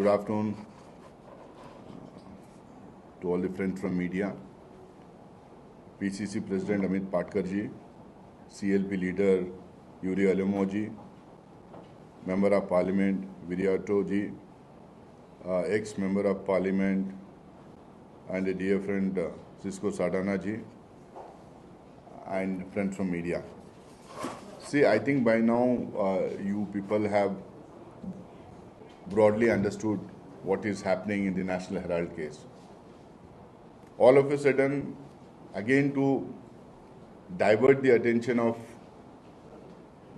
Good afternoon to all the friends from media. PCC President Amit Patkar ji, CLP leader Yuri Alemo ji, Member of Parliament Viriato ji, ex-Member of Parliament and a dear friend Cisco Sadana ji, and friends from media. See, I think by now you people have broadly understood what is happening in the National Herald case. All of a sudden, again to divert the attention of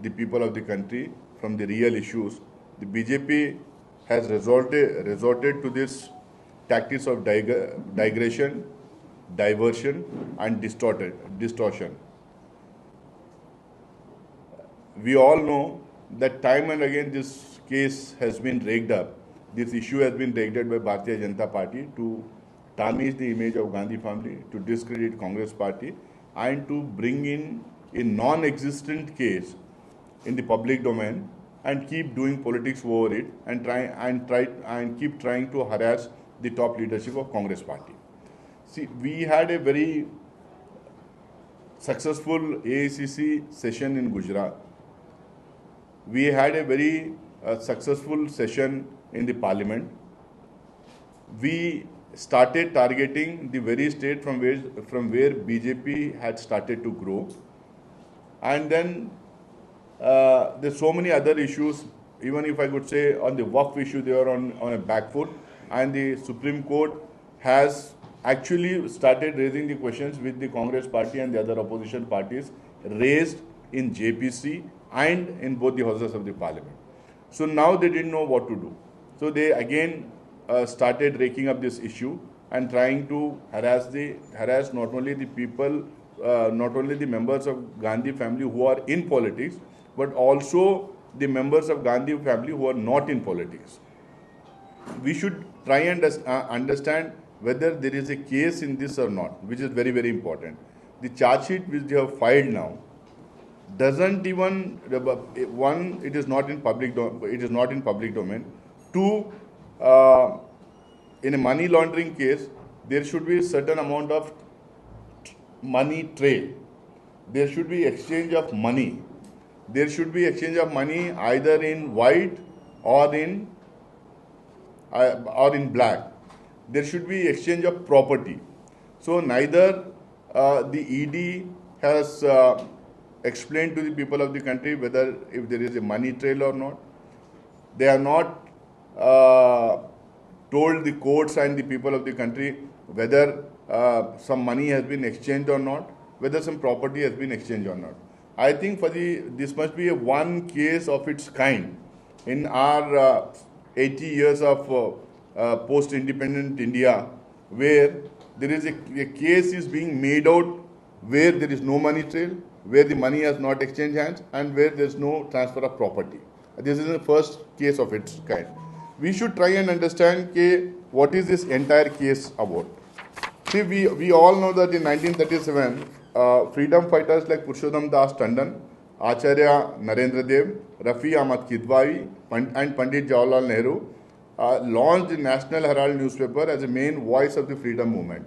the people of the country from the real issues, the BJP has resorted to this tactics of digression, diversion and distortion. We all know that time and again this case has been raked up. This issue has been raked up by Bharatiya Janata Party to tarnish the image of Gandhi family, to discredit Congress Party, and to bring in a non-existent case in the public domain and keep doing politics over it and keep trying to harass the top leadership of Congress Party. See, we had a very successful AICC session in Gujarat. We had a very successful session in the Parliament. We started targeting the very state from where BJP had started to grow, and then there's so many other issues. Even if I could say on the Waqf issue, they are on a back foot, and the Supreme Court has actually started raising the questions which the Congress Party and the other opposition parties raised in JPC and in both the houses of the Parliament. So now they didn't know what to do. So they again started raking up this issue and trying to harass not only the people, not only the members of Gandhi family who are in politics, but also the members of Gandhi family who are not in politics. We should try and understand whether there is a case in this or not, which is very, very important. The charge sheet which they have filed now doesn't even, one, it is not in public domain. Two, in a money laundering case, there should be a certain amount of money trail. There should be exchange of money. There should be exchange of money either in white or in black. There should be exchange of property. So neither the ED has explained to the people of the country whether if there is a money trail or not. They are not told the courts and the people of the country whether some money has been exchanged or not, whether some property has been exchanged or not. I think this must be a one case of its kind in our 80 years of post-independent India, where there is a case is being made out where there is no money trail, where the money has not exchanged hands, and where there is no transfer of property. This is the first case of its kind. We should try and understand what is this entire case about. See, we all know that in 1937, freedom fighters like Purushottam Das Tandon, Acharya Narendra Dev, Rafi Ahmad Kidwai, and Pandit Jawaharlal Nehru launched the National Herald newspaper as a main voice of the freedom movement.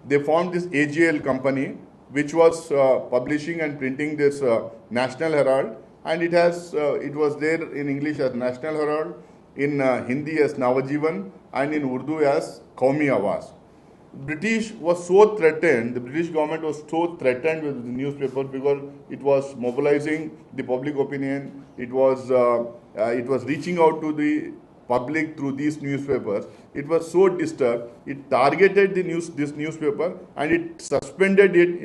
They formed this AGL company, which was publishing and printing this National Herald, and it was there in English as National Herald, in Hindi as Navajivan, and in Urdu as Qaumi Awaz. British was so threatened, the British government was so threatened with the newspaper because it was mobilizing the public opinion, it was reaching out to the public through these newspapers. It was so disturbed, it targeted this newspaper, and it suspended it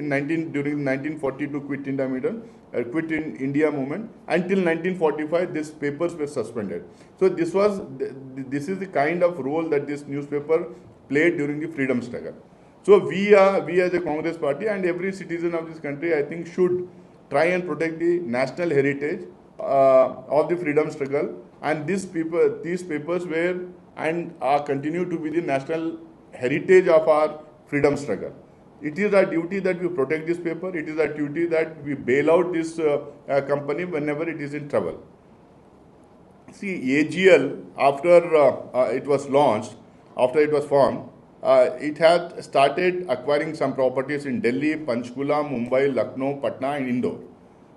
during 1942 Quit India movement. Until 1945, these papers were suspended. So this is the kind of role that this newspaper played during the freedom struggle. So we as a Congress Party and every citizen of this country, I think, should try and protect the national heritage of the freedom struggle, and these papers were and continue to be the national heritage of our freedom struggle. It is our duty that we protect this paper. It is our duty that we bail out this company whenever it is in trouble. See, AGL, after it was launched, after it was formed, it had started acquiring some properties in Delhi, Panchkula, Mumbai, Lucknow, Patna, and Indore.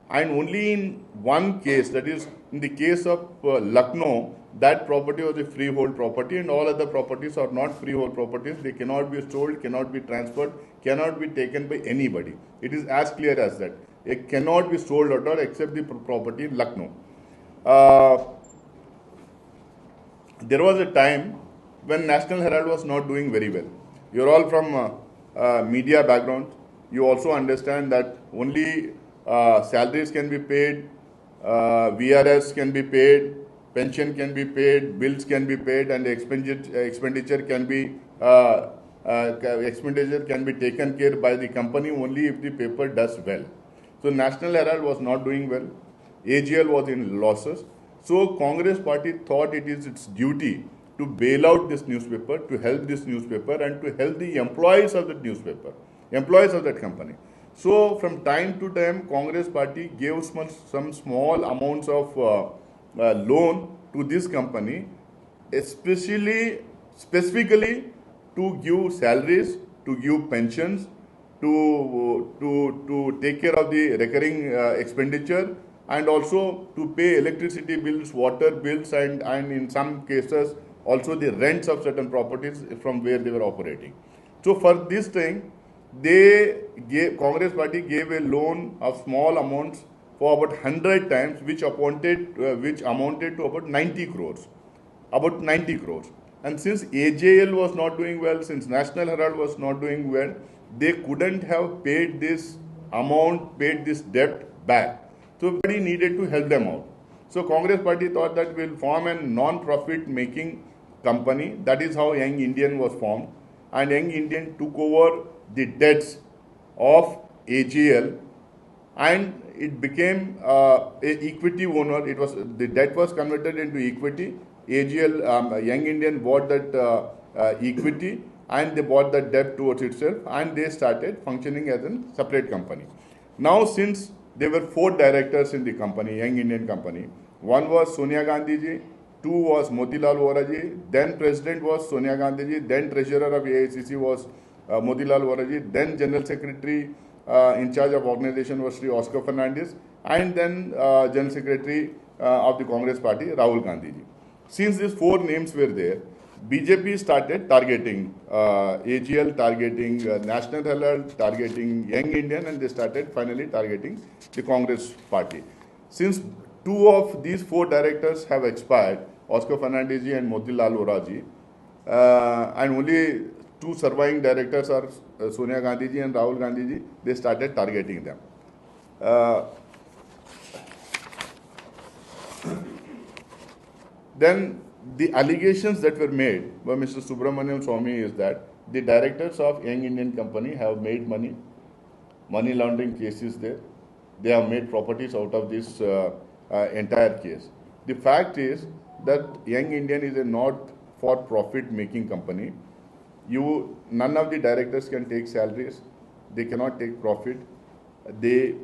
And only in one case, that is in the case of Lucknow, that property was a freehold property, and all other properties are not freehold properties. They cannot be sold, cannot be transferred, cannot be taken by anybody. It is as clear as that. It cannot be sold at all except the property in Lucknow. There was a time when National Herald was not doing very well. You're all from media background. You also understand that only salaries can be paid, VRS can be paid, pension can be paid, bills can be paid, and expenditure can be taken care by the company only if the paper does well. So National Herald was not doing well. AGL was in losses. So Congress party thought it is its duty to bail out this newspaper, to help this newspaper, and to help the employees of that newspaper, employees of that company. So from time to time, Congress party gave some small amounts of loan to this company, specifically to give salaries, to give pensions, to take care of the recurring expenditure, and also to pay electricity bills, water bills, and in some cases also the rents of certain properties from where they were operating. So for this thing, Congress party gave a loan of small amounts for about 100 times, which amounted to about 90 crores. About 90 crores. And since AJL was not doing well, since National Herald was not doing well, they couldn't have paid this amount, paid this debt back. So everybody needed to help them out. So Congress party thought that we'll form a non-profit making company. That is how Young Indian was formed. And Young Indian took over the debts of AGL, and it became a equity owner. The debt was converted into equity. AGL, Young Indian bought that equity, and they bought that debt towards itself, and they started functioning as a separate company. Now, since there were 4 directors in the company, Young Indian company, one was Sonia Gandhi ji, 2 was Motilal Vora ji, then president was Sonia Gandhi ji, then treasurer of AICC was Motilal Vora ji, then general secretary in charge of organization was Sri Oscar Fernandez, and then general secretary of the Congress party, Rahul Gandhi ji. Since these 4 names were there, BJP started targeting AGL, targeting National Herald, targeting Young Indian, and they started finally targeting the Congress party. Since 2 of these 4 directors have expired, Oscar Fernandez ji and Motilal Vora ji, and only 2 surviving directors are Sonia Gandhi ji and Rahul Gandhi ji, they started targeting them. Then the allegations that were made by Mr. Subramanian Swamy is that the directors of Young Indian Company have made money laundering cases there. They have made properties out of this entire case. The fact is that Young Indian is a not for profit making company. None of the directors can take salaries. They cannot take profit. They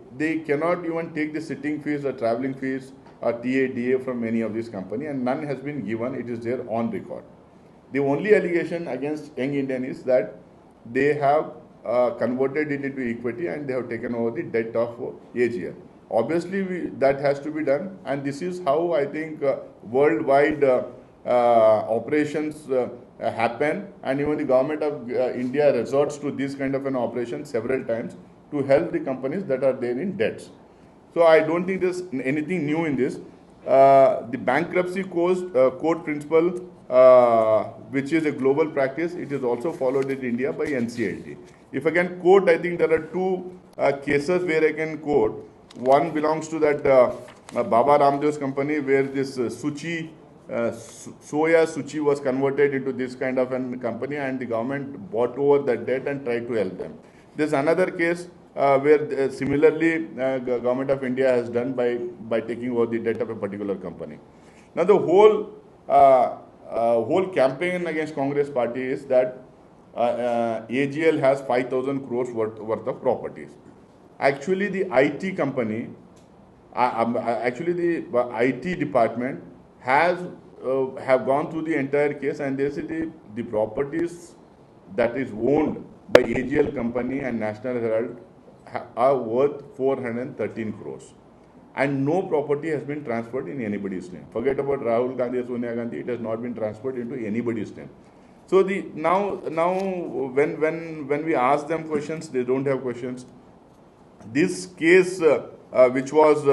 cannot even take the sitting fees or traveling fees or DA from any of this company, and none has been given. It is there on record. The only allegation against Young Indian is that they have converted it into equity and they have taken over the debt of AGL. Obviously, that has to be done, and this is how I think worldwide operations happen, and even the government of India resorts to this kind of an operation several times to help the companies that are there in debts. So I don't think there's anything new in this. The bankruptcy court principle, which is a global practice, it is also followed in India by NCLT. If I can quote, I think there are 2 cases where I can quote. One belongs to that Baba Ramdev's company, where this Soya Suchi was converted into this kind of a company, and the government bought over that debt and tried to help them. There's another case where similarly government of India has done by taking over the debt of a particular company. Now the whole campaign against Congress party is that AGL has 5,000 crores worth of properties. Actually, the IT company, actually the IT department have gone through the entire case, and they say the properties that is owned by AGL company and National Herald are worth 413 crores. And no property has been transferred in anybody's name. Forget about Rahul Gandhi or Sonia Gandhi, it has not been transferred into anybody's name. So now when we ask them questions, they don't have questions. This case, which was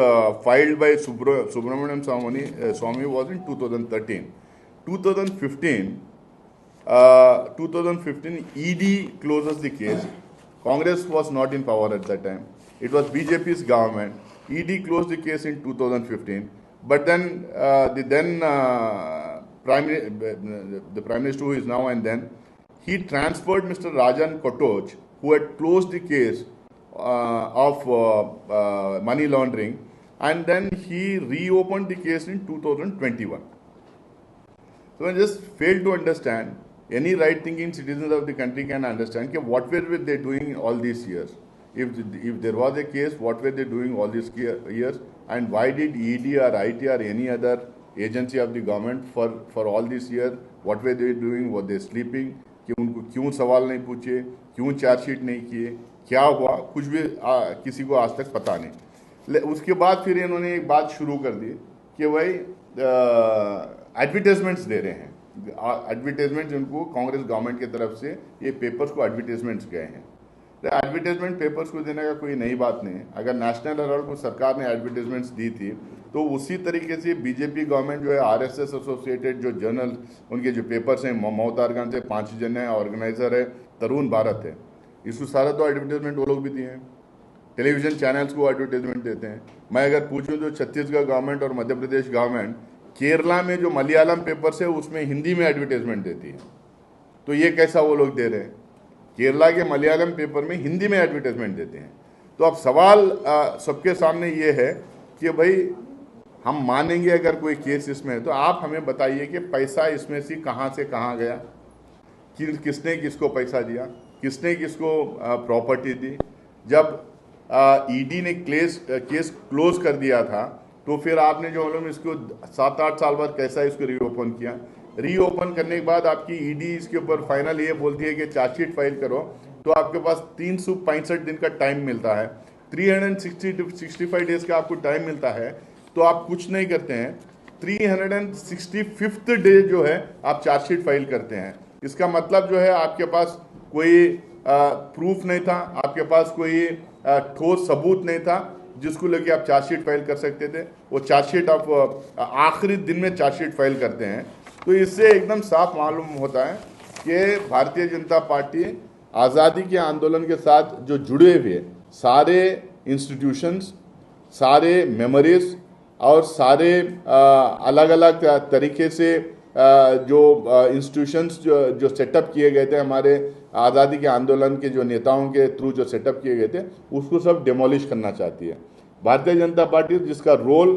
filed by Subramaniam Swamy was in 2013. 2015, ED closes the case. Congress was not in power at that time. It was BJP's government. ED closed the case in 2015. But then the Prime Minister who is now and then, he transferred Mr. Rajan Kotoj, who had closed the case of money laundering, and then he reopened the case in 2021. So I just fail to understand. Any right-thinking citizens of the country can understand what were they doing all these years. If there was a case, what were they doing all these years, and why did ED or IT or any other agency of the government for all these years, what were they doing? Were they sleeping? कि उनको क्यों सवाल नहीं पूछे, क्यों chargesheet नहीं किए, क्या हुआ, कुछ भी किसी को आज तक पता नहीं. उसके बाद फिर इन्होंने एक बात शुरू कर दी कि भाई एडवर्टाइजमेंट्स दे रहे हैं. एडवर्टाइजमेंट्स उनको कांग्रेस गवर्नमेंट की तरफ से ये पेपर्स को एडवर्टाइजमेंट्स गए हैं. तो एडवर्टाइजमेंट पेपर्स को देने का कोई नई बात नहीं है. अगर नेशनल हेराल्ड को सरकार ने एडवर्टाइजमेंट्स दी थी तो उसी तरीके से बीजेपी गवर्नमेंट जो है आरएसएस एसोसिएटेड जो जर्नल उनके जो पेपर्स हैं, ममतारगंज से 5 जन है, ऑर्गेनाइजर है, तरुण भारत है, इसको सारा तो एडवर्टाइजमेंट वो लोग भी दिए हैं. टेलीविजन चैनल्स को एडवर्टाइजमेंट देते हैं. मैं अगर पूछूं तो छत्तीसगढ़ गवर्नमेंट और मध्य प्रदेश गवर्नमेंट केरला में जो मलयालम पेपर्स है उसमें हिंदी में एडवर्टाइजमेंट देती है. तो ये कैसा वो लोग दे रहे हैं? केरला के मलयालम पेपर में हिंदी में एडवर्टाइजमेंट देते हैं. तो अब सवाल सबके सामने ये है कि भाई हम मानेंगे अगर कोई केस इसमें है तो आप हमें बताइए कि पैसा इसमें से कहाँ गया, किसने किसको पैसा दिया, किसने किसको प्रॉपर्टी दी. जब ईडी ने केस क्लोज कर दिया था तो फिर आपने जो मालूम इसको 7-8 साल बाद कैसा इसको रीओपन किया. रीओपन करने के बाद आपकी ईडी इसके ऊपर फाइनल ये बोलती है कि चार्जशीट फाइल करो, तो आपके पास 365 दिन का टाइम मिलता है. 365 डेज का आपको टाइम मिलता है, तो आप कुछ नहीं करते हैं. 365th डे जो है आप चार्जशीट फाइल करते हैं. इसका मतलब जो है आपके पास कोई प्रूफ नहीं था, आपके पास कोई ठोस सबूत नहीं था जिसको लेके आप चार्जशीट फाइल कर सकते थे. वो चार्जशीट आप आखिरी दिन में चार्जशीट फाइल करते हैं. तो इससे एकदम साफ मालूम होता है कि भारतीय जनता पार्टी आज़ादी के आंदोलन के साथ जो जुड़े हुए सारे इंस्टीट्यूशंस, सारे मेमोरीज और सारे अलग अलग तरीके से जो इंस्टीट्यूशंस जो सेटअप किए गए थे हमारे आज़ादी के आंदोलन के जो नेताओं के थ्रू जो सेटअप किए गए थे, उसको सब डिमोलिश करना चाहती है भारतीय जनता पार्टी, जिसका रोल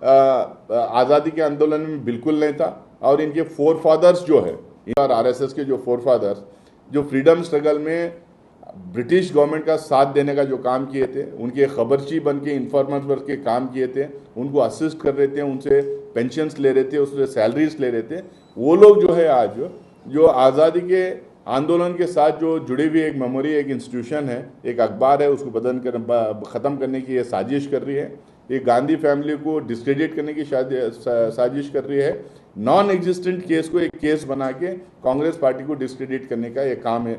आज़ादी के आंदोलन में बिल्कुल नहीं था. और इनके फोर फादर्स जो है और आरएसएस के जो फोर फादर्स जो फ्रीडम स्ट्रगल में ब्रिटिश गवर्नमेंट का साथ देने का जो काम किए थे, उनके खबरची बन के इन्फॉर्मर्स बन के काम किए थे, उनको असिस्ट कर रहे थे, उनसे पेंशन्स ले रहे थे, उससे सैलरीज ले रहे थे, वो लोग जो है आज जो आज़ादी के आंदोलन के साथ जो जुड़ी हुई एक मेमोरी, एक इंस्टीट्यूशन है, एक अखबार है, उसको ख़त्म करने की ये साजिश कर रही है. ये गांधी फैमिली को डिस्क्रेडिट करने की साजिश कर रही है. नॉन एग्जिस्टेंट केस को एक केस बना के कांग्रेस पार्टी को डिस्क्रेडिट करने का ये काम है,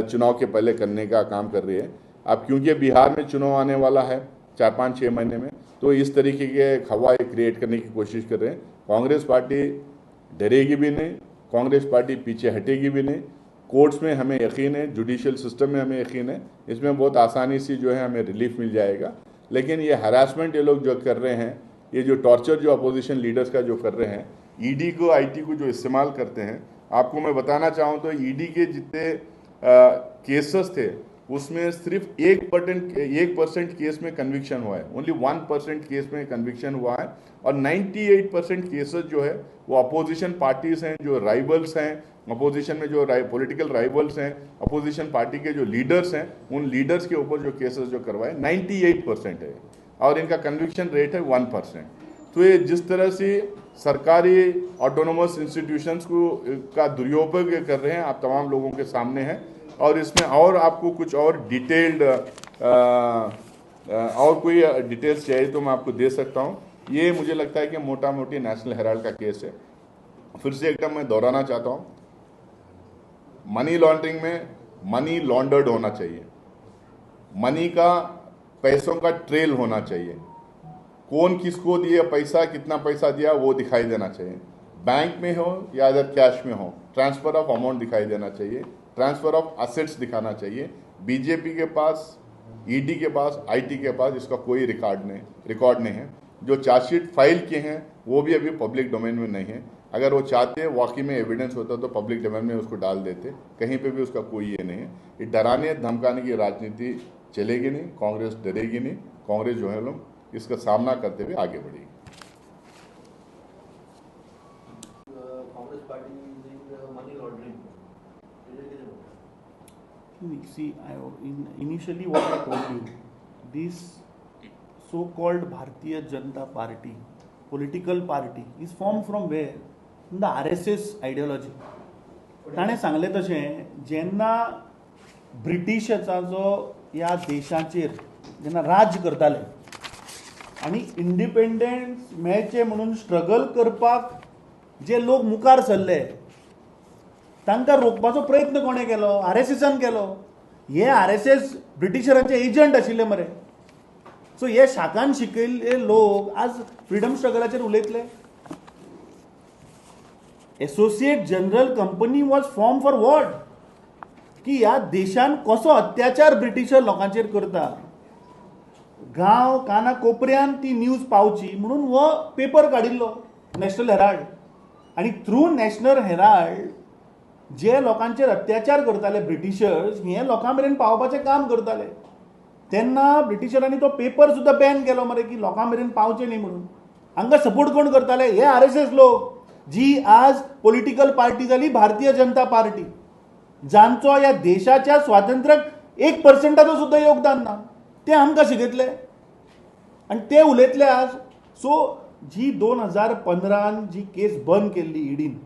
चुनाव के पहले करने का काम कर रही है. अब क्योंकि बिहार में चुनाव आने वाला है 4-5-6 महीने में, तो इस तरीके के हवा क्रिएट करने की कोशिश कर रहे हैं. कांग्रेस पार्टी डरेगी भी नहीं, कांग्रेस पार्टी पीछे हटेगी भी नहीं. कोर्ट्स में हमें यकीन है, जुडिशियल सिस्टम में हमें यकीन है, इसमें बहुत आसानी से जो है हमें रिलीफ मिल जाएगा. लेकिन ये हरासमेंट ये लोग जो कर रहे हैं, ये जो टॉर्चर जो अपोजिशन लीडर्स का जो कर रहे हैं, ईडी को आईटी को जो इस्तेमाल करते हैं, आपको मैं बताना चाहूँ तो ईडी के जितने केसेस थे उसमें सिर्फ 1% केस में कन्विक्शन हुआ है. ओनली 1% केस में कन्विक्शन हुआ है. और 98% केसेस जो है वो अपोजिशन पार्टीज हैं, जो राइवल्स हैं, अपोजिशन में जो पॉलिटिकल राइवल्स हैं, अपोजिशन पार्टी के जो लीडर्स हैं, उन लीडर्स के ऊपर जो केसेस जो करवाए 98% है. और इनका कन्विक्शन रेट है 1%. तो ये जिस तरह से सरकारी ऑटोनोमस इंस्टीट्यूशंस को का दुरुपयोग कर रहे हैं, आप तमाम लोगों के सामने हैं। और इसमें और आपको कुछ और डिटेल्ड और कोई डिटेल्स चाहिए तो मैं आपको दे सकता हूँ। ये मुझे लगता है कि मोटा मोटी नेशनल हेराल्ड का केस है। फिर से एकदम मैं दोहराना चाहता हूँ, मनी लॉन्ड्रिंग में मनी लॉन्डर्ड होना चाहिए, मनी का पैसों का ट्रेल होना चाहिए, कौन किसको दिया पैसा, कितना पैसा दिया वो दिखाई देना चाहिए, बैंक में हो या अदर कैश में हो, ट्रांसफर ऑफ अमाउंट दिखाई देना चाहिए, ट्रांसफर ऑफ असेट्स दिखाना चाहिए। बीजेपी के पास, ईडी के पास, आईटी के पास इसका कोई रिकॉर्ड नहीं है। जो चार्जशीट फाइल किए हैं वो भी अभी पब्लिक डोमेन में नहीं है। अगर वो चाहते वाकई में एविडेंस होता तो पब्लिक डोमेन में उसको डाल देते, कहीं पे भी उसका कोई ये नहीं है। ये डराने धमकाने की राजनीति चलेगी नहीं, कांग्रेस डरेगी नहीं, कांग्रेस जो है लोग इसका सामना करते हुए आगे बढ़ेगी। Congress party money laundering See, initially what I told you, this so-called Bharatiya Janata Party, political party, is formed from where? From the RSS ideology. ताणे सांगले तशें जेन्ना ब्रिटिशाचा जो ह्या देशाचेर जेन्ना राज करताले आनी इंडिपेंडन्स मेळचें म्हणून स्ट्रगल करपाक जे लोक मुखार सरले तांकां रोखपाचो प्रयत्न कोणें केलो? RSSन केलो। हे RSS ब्रिटिशरांचे एजंट आशिल्ले मरे। सो हे शाखान शिकयल्ले लोक आज फ्रीडम स्ट्रगलाचेर उलयतले। Associate general company was form for what? की ह्या देशान कसो अत्याचार ब्रिटिशर लोकांचेर करता, गांव काना कोपऱ्यान ती न्यूज पावची म्हणून हो पेपर काडिल्लो नॅशनल हेराल्ड। आनी थ्रू नॅशनल हेराल्ड जे लोकांचेर अत्याचार करताले ब्रिटिशर्स हे लोकां मेरेन पावपाचें काम करताले। तेन्ना ब्रिटिशरांनी तो पेपर सुद्दां बॅन केलो मरे की लोकां मेरेन पावचें न्ही म्हणून। हांकां सपोर्ट कोण करताले? हे RSS लोक, जी आज पॉलिटिकल पार्टी जाली भारतीय जनता पार्टी, जांचो ह्या देशाच्या स्वातंत्र्याक 1% सुद्दां योगदान ना। ते आमकां शिकयतले आनी ते उलयतले आज। सो जी 2015 जी केस बंद केल्ली ईडीन,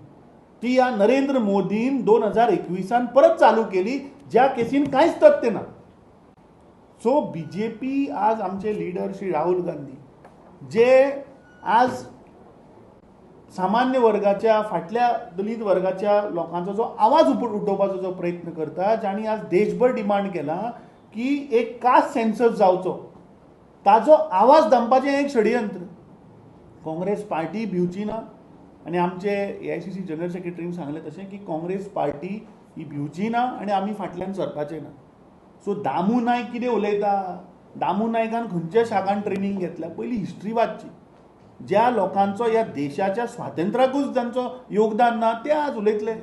ती ह्या नरेंद्र मोदीन 2021 परत चालू केली, ज्या केसीन कांयच तथ्य ना। सो बीजेपी आज आमचे लीडर श्री राहुल गांधी, जे आज सामान्य वर्गाच्या फाटल्या दलित वर्गाच्या लोकांचो जो आवाज उठोवपाचो जो प्रयत्न करता, जाणी आज देशभर डिमांड केला की एक कास्ट सेन्सस जावचो, ताजो आवाज दमपाचें एक षडयंत्र। काँग्रेस पार्टी भिवची ना आनी आमचे AICC जनरल सेक्रेटरीन सांगले तशें की काँग्रेस पार्टी ही भिवची ना आनी आमी फाटल्यान सरपाचें ना। सो दामू नायक कितें उलयता? दामू नायकान खंयच्या शाखान ट्रेनिंग घेतल्या? पयली हिस्ट्री वाचची। ज्या लोकांचो ह्या देशाच्या स्वातंत्र्याकूच जांचो योगदान ना ते आज उलयतले।